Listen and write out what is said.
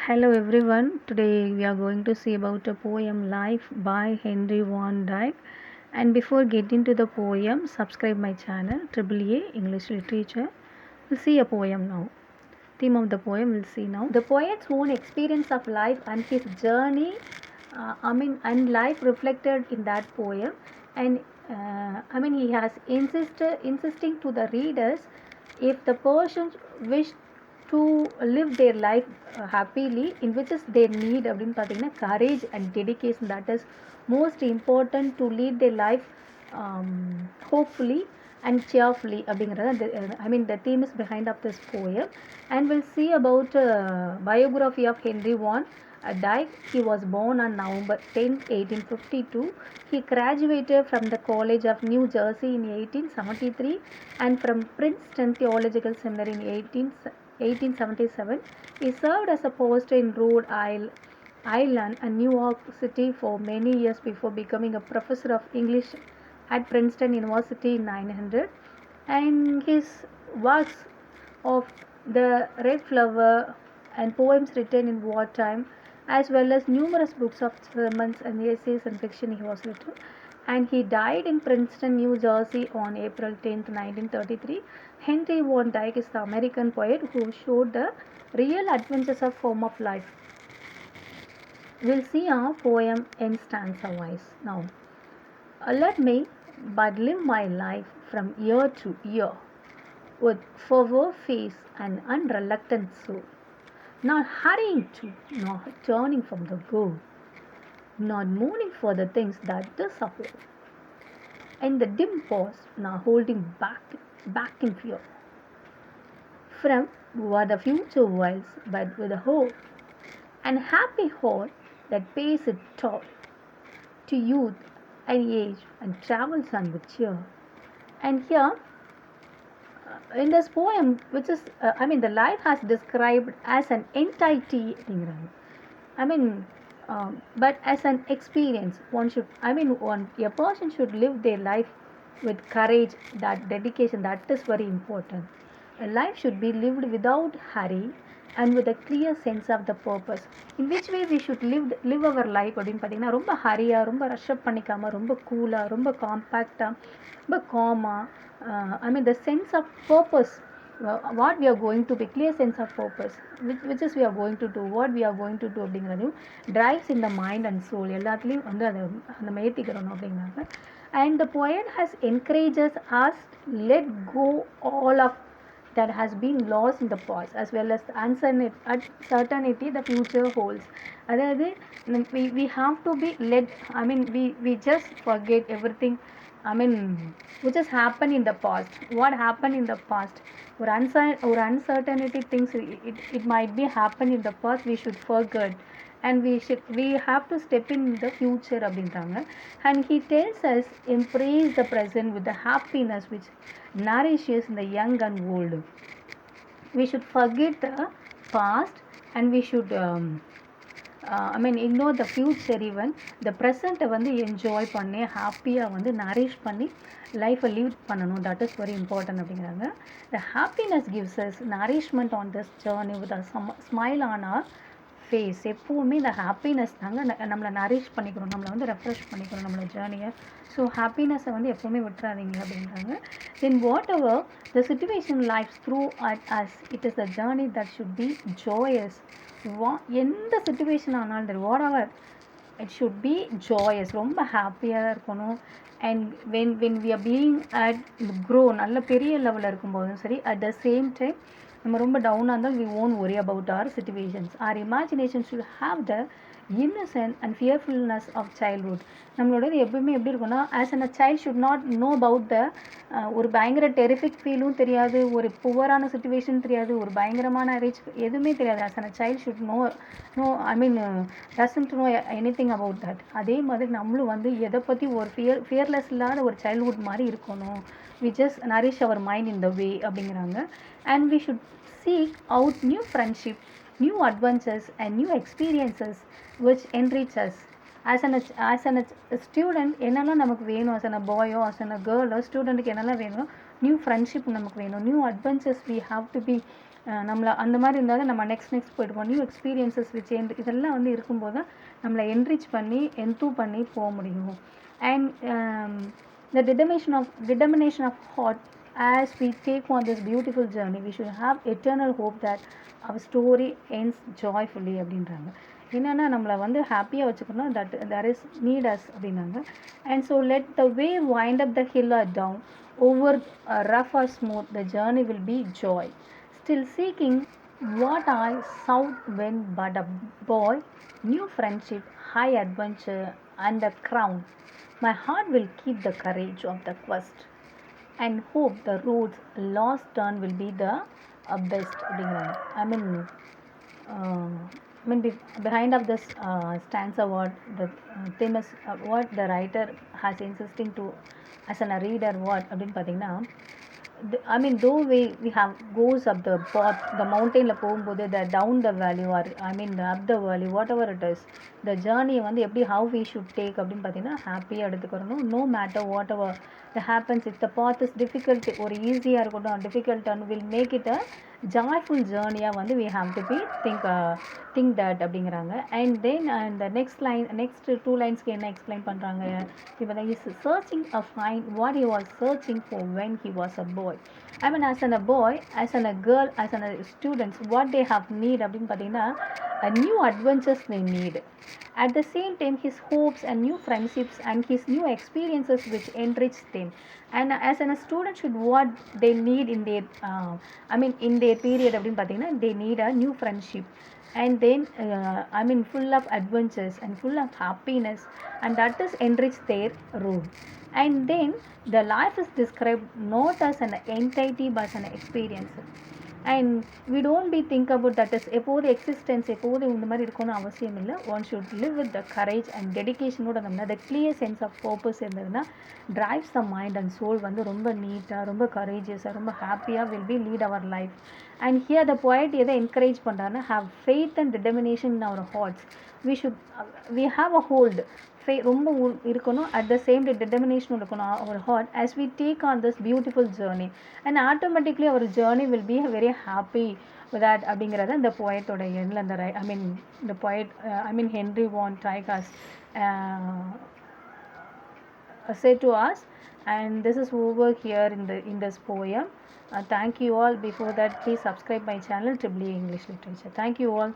Hello everyone. Today we are going to see about a poem Life by Henry Van Dyke. And before getting to the poem, subscribe my channel AAA English Literature. We'll see a poem now. Theme of the poem we'll see now. The poet's own experience of life and his journey, and life reflected in that poem. And he has insisting to the readers if the person wish to live their life happily in which is their need அப்படின்னு பார்த்தீங்கன்னா courage and dedication that is most important to lead their life hopefully and cheerfully அப்படிங்கிறது the theme is behind of this poem. And we'll see about biography of Henry Van Dyke. He was born on November 10th 1852. He graduated from the College of New Jersey in 1873 and from Princeton Theological Seminary in 1877. He served as a pastor in Rhode Island and New York City for many years before becoming a professor of English at Princeton University in 1900. And his works of The Red Flower and poems written in wartime, as well as numerous books of sermons and essays and fiction he was written. And he died in Princeton, New Jersey on April 10th, 1933. Henry Van Dyke is the American poet who showed the real adventures of form of life. We'll see our poem in stanza wise now. Let me but live my life from year to year with fervor face and unreluctant soul, not hurrying to, nor turning from the goal, not mourning for the things that disappear, and the dim pause now holding back in fear from what the future wilds, but with a hope and happy heart that pays its toll to youth and age and travels on with cheer. And here in this poem, which is the life has described as an entity, but as an experience. One should, a person should live their life with courage, that dedication, that is very important. A life should be lived without hurry and with a clear sense of the purpose. In which way we should live our life அப்படின்னு பார்த்தீங்கன்னா ரொம்ப ஹரியாக, ரொம்ப rush up பண்ணிக்காமல், ரொம்ப கூலாக, ரொம்ப காம்பேக்டாக, ரொம்ப காமாக, the sense of purpose, what we are going to be, clear sense of purpose, which is we are going to do, what we are going to do அப்படிங்கிறதையும் drives in the mind and soul எல்லாத்துலேயும் வந்து அதை நம்ம ஏற்றிக்கிறோம் அப்படிங்கிறாங்க. And the poet has encourages us let go all of that has been lost in the past, as well as the uncertainty the future holds. அதாவது we have to be we just forget everything which has happened in the past. What happened in the past, or uncertainty things, it might be happened in the past, we should forget, and we have to step in the future அப்படின்றாங்க. And he tells us embrace the present with the happiness which nourishes the young and old. We should forget the past and we should ignore the future. Even the present வந்து enjoy பண்ணி ஹாப்பியாக வந்து nourish பண்ணி லைஃப்பை leave பண்ணணும். That is very important அப்படிங்கிறாங்க. The happiness gives us nourishment on this journey with a smile on our face. எப்போவுமே இந்த ஹாப்பினஸ் தாங்க நம்மளை நரிஷ் பண்ணிக்கணும், நம்மளை வந்து ரெஃப்ரெஷ் பண்ணிக்கணும் நம்மளோட ஜேர்னியை. ஸோ ஹாப்பினஸை வந்து எப்போவுமே விட்டுறாதீங்க அப்படின்றாங்க. Then whatever the situation life through at as it is the journey that should be joyous. எந்த சுச்சுவேஷன் ஆனாலும் தெரி whatever it should be joyous, ரொம்ப ஹாப்பியாக இருக்கணும். And when we are being at grow, நல்ல பெரிய லெவலில் இருக்கும்போதும் சரி, அட் த சேம் டைம் நம்ம ரொம்ப டவுனாக இருந்தால் we won't worry about our situations. Our imagination should have the innocent and fearfulness of childhood. நம்மளோடது எப்பவுமே எப்படி இருக்கும்னா, as a child should not know about the ஒரு பயங்கர டெரிஃபிக் ஃபீலும் தெரியாது, ஒரு புவரான சுச்சுவேஷன் தெரியாது, ஒரு பயங்கரமான ரிச் எதுவுமே தெரியாது. as a child should doesn't know anything about that. அதே மாதிரி நம்மளும் வந்து எதை பற்றி ஒரு ஃபியர்லெஸ் இல்லாத ஒரு சைல்ட்ஹுட் மாதிரி இருக்கணும். we just nourish our mind in the way அப்படிங்கிறாங்க. And we should seek out new friendship, new adventures and new experiences which enrich us. as an student என்னெல்லாம் நமக்கு வேணும், as a boy or as a girl or student என்னெல்லாம் வேணும், new friendship நமக்கு வேணும், new adventures we have to be நம்மளை அந்த மாதிரி இருந்தால் தான் நம்ம நெக்ஸ்ட் போய்ட்டுருக்கோம். நியூ எக்ஸ்பீரியன்ஸஸ் விச் இதெல்லாம் வந்து இருக்கும்போது தான் நம்மளை என்ரிச் பண்ணி பண்ணி போக முடியும். And the determination of heart as we take on this beautiful journey, we should have eternal hope that our story ends joyfully அப்படின்றாங்க. என்னென்னா நம்மளை வந்து ஹாப்பியாக வச்சுக்கணும், that there is need us அப்படின்னாங்க. And so let the way wind up the hill or down, over rough or smooth, the journey will be joy. Still seeking what I sought when but a boy, new friendship, high adventure, and a crown. My heart will keep the courage of the quest and hope the road's lost turn will be the best. Behind of this stanza, what the famous what the writer has insisting to as a reader, what அப்படின்னு பார்த்தீங்கன்னா, though we have goes up the path, the mountain la போகும்போது the down the valley or the up the valley, whatever it is, the journey வந்து எப்படி how we should take அப்படின்னு பார்த்தீங்கன்னா ஹாப்பியாக எடுத்துக்கிறணும். no matter whatever that happens, if the path is difficult or ஈஸியாக இருக்கட்டும் difficult, and will make it a joyful journey வந்து we have to be think that அப்படிங்கிறாங்க. and then the next line, next two linesக்கு என்ன explain பண்ணுறாங்க, இப்போ he is searching to find what he was searching for when he was a boy. as a boy, as a girl, as a students, what they have need அப்படின்னு பார்த்தீங்கன்னா new adventures they need. At the same time, his hopes and new friendships and his new experiences which enrich them. And as a student should what they need in their in their period அப்படின்னு பார்த்தீங்கன்னா they need a new friendship, and then full of adventures and full of happiness, and that is enrich their road. And then the life is described not as an entity but as an experience. And we don't be think about that is எப்போது existence எப்போது இந்த மாதிரி இருக்கணும்னு அவசியம் இல்லை. One should live with the courage and டெடிக்கேஷனோட இருந்தோம்னா, the clear sense of purpose இருந்ததுன்னா drives the mind and soul வந்து ரொம்ப நீட்டாக, ரொம்ப கரேஜியஸாக, ரொம்ப ஹாப்பியாக will be lead our life. And here the poet எதை என்கரேஜ் பண்ணுறாருன்னா, have faith and determination in our hearts. we have a hold, ரொம்ப இருக்கணும். அட் த சேம் டிட்டர்மினேஷன் இருக்கணும் அவர் heart as we take on this beautiful journey, and automatically our journey will be very happy with that அப்படிங்கிறத இந்த போயட்டோட எண்ணில் அந்த இந்த poet Henry Van Dyke has said to us. And this is over here in this poem. Thank you all. Before that, please subscribe my channel EEE English Literature. Thank you all.